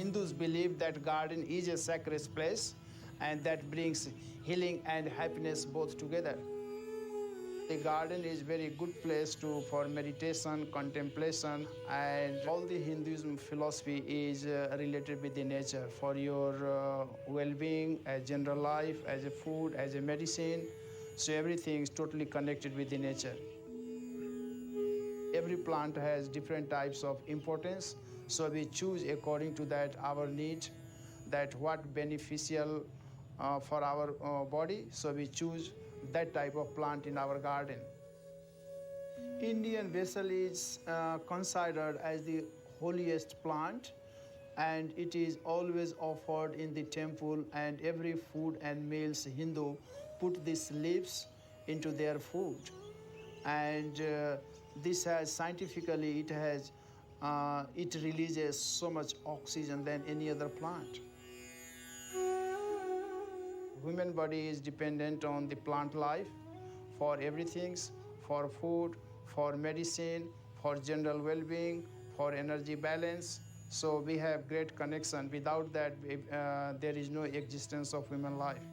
Hindus believe that garden is a sacred place and that brings healing and happiness both together. The garden is very good place for meditation, contemplation, and all the Hinduism philosophy is related with the nature for your well-being, as general life, as a food, as a medicine. So everything is totally connected with the nature. Every plant has different types of importance, so we choose according to that our need, that what beneficial for our body, so we choose that type of plant in our garden. Indian basil is considered as the holiest plant, and it is always offered in the temple, and every food and meals Hindu put these leaves into their food. And this has scientifically it releases so much oxygen than any other plant. Human body is dependent on the plant life for everything, for food, for medicine, for general well-being, for energy balance. So we have great connection. Without that, there is no existence of human life.